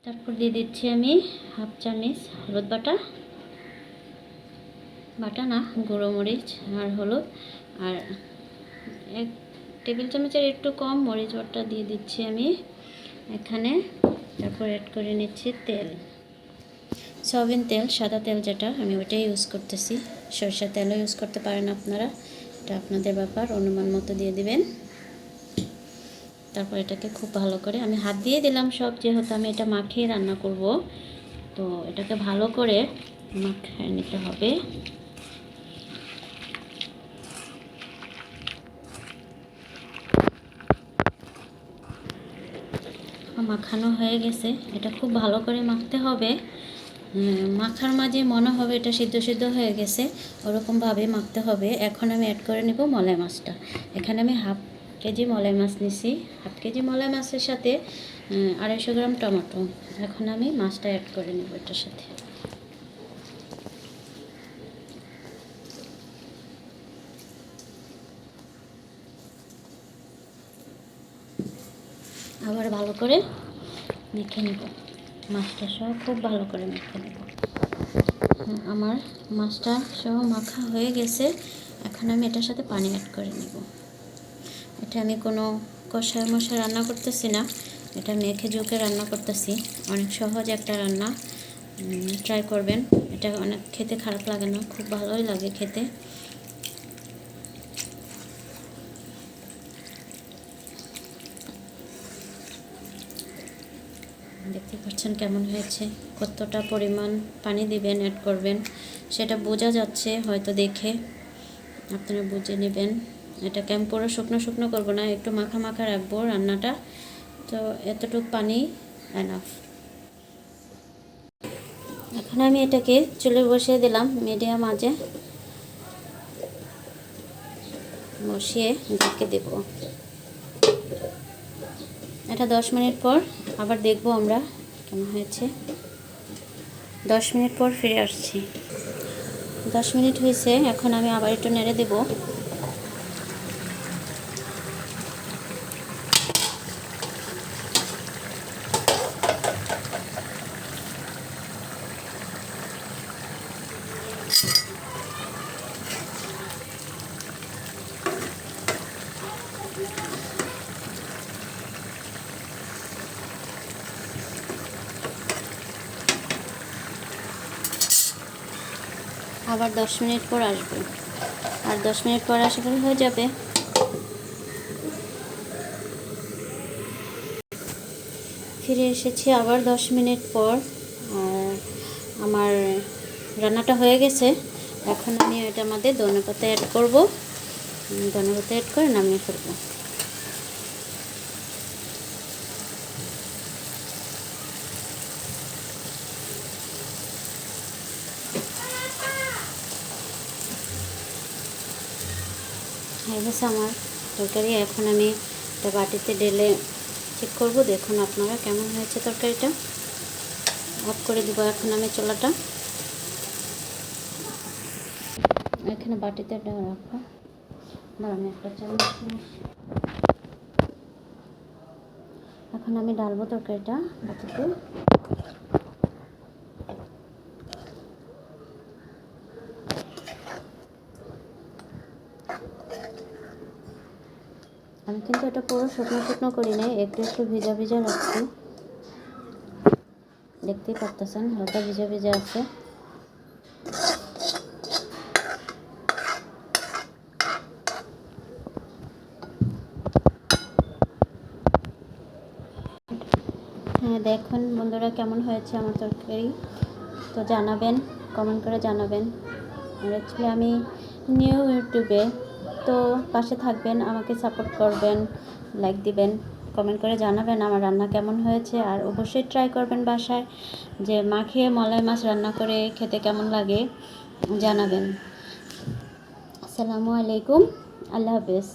তারপর দিয়ে দিচ্ছি আমি হাফ চামচ হলুদ বাটা, না গুঁড়ো মরিচ আর হলুদ, আর 1 টেবিল চামচের একটু কম মরিচ বাটা দিয়ে দিচ্ছি আমি এখানে। তারপর অ্যাড করে নিচ্ছি তেল, সয়াবিন তেল, সাদা তেল যেটা, আমি ওইটাই ইউজ করতেছি। সরষের তেলও ইউজ করতে পারেন আপনারা, এটা আপনাদের ব্যাপার, অনুমান মতো দিয়ে দিবেন। তারপর এটাকে খুব ভালো করে আমি হাত দিয়ে দিলাম সব, যেহেতু আমি এটা মাখিয়ে রান্না করব, তো এটাকে ভালো করে মাখিয়ে নিতে হবে। মাখানো হয়ে গেছে, এটা খুব ভালো করে মাখতে হবে। মাখার মাঝে মনে হবে এটা সিদ্ধ হয়ে গেছে, ওরকমভাবে মাখতে হবে। এখন আমি অ্যাড করে নেব মলাই মাছটা। এখানে আমি হাফ কেজি মলাই মাছ নিছি, হাফ কেজি মলাই মাছের সাথে 250 গ্রাম টমেটো। এখন আমি মাছটা অ্যাড করে নেব এটার সাথে। আবার ভালো করে মেখে নেব, মাছটা সহ খুব ভালো করে মেখে নেব। আমার মাছটা সহ মাখা হয়ে গেছে, এখন আমি এটার সাথে পানি অ্যাড করে নেব। এটা আমি কোনো কষায় মশায় রান্না করতেছি না, এটা মেখে ঝুঁকে রান্না করতেছি। অনেক সহজ একটা রান্না, ট্রাই করবেন। এটা অনেক খেতে খারাপ লাগে না, খুব ভালোই লাগে খেতে। দেখতে পাচ্ছেন কেমন হয়েছে, কতটা পরিমাণ পানি দিবেন, অ্যাড করবেন সেটা বোঝা যাচ্ছে হয়তো দেখে, আপনারা বুঝে নেবেন। এটাকে আমি পুরো শুকনো করবো না, একটু মাখা রাখবো রান্নাটা, তো এতটুকু পানি এনাফ। এখন আমি এটাকে চুলে বসিয়ে দিলাম, মিডিয়াম আঁচে বসিয়ে ঢেকে দেব। এটা 10 মিনিট পর আবার দেখবো আমরা কেমন হয়েছে। 10 মিনিট পর ফিরে আসছি। 10 মিনিট হয়েছে, এখন আমি আবার একটু নেড়ে দেব। আবার 10 মিনিট পর আসবে, আর 10 মিনিট পর আশা করি হয়ে যাবে। ফিরে এসেছি আবার 10 মিনিট পর, আর আমার রান্নাটা হয়ে গেছে। এখন আমি এটার মধ্যে ধনেপাতা অ্যাড করব, ধনেপাতা অ্যাড করে নামিয়ে ফেলবো। হয়ে গেছে আমার তরকারি। এখন আমি একটা বাটিতে ঢেলে চেক করব, দেখুন আপনারা কেমন হয়েছে তরকারিটা। অফ করে দিব এখন আমি চুলাটা। এখানে বাটিতে রাখো, আমি একটা চামচ। এখন আমি ডালবো তরকারিটা বাটিতে। আমি কিন্তু এটা পুরো শুকনো করি নাই, একটু ভিজা রাখছি। দেখতেই পারতেছেন হালকা ভিজা আছে। হ্যাঁ দেখুন বন্ধুরা কেমন হয়েছে আমার তরকারি, তো জানাবেন, কমেন্ট করে জানাবেন। আর অ্যাকচুয়ালি আমি নিউ ইউটিউবে, তো পাশে থাকবেন, আমাকে সাপোর্ট করবেন, লাইক দিবেন, কমেন্ট করে জানাবেন আমার রান্না কেমন হয়েছে। আর অবশ্যই ট্রাই করবেন বাসায়, যে মাখিয়ে মলাই মাছ রান্না করে খেতে কেমন লাগে জানাবেন। আসসালামু আলাইকুম, আল্লাহ হাফেজ।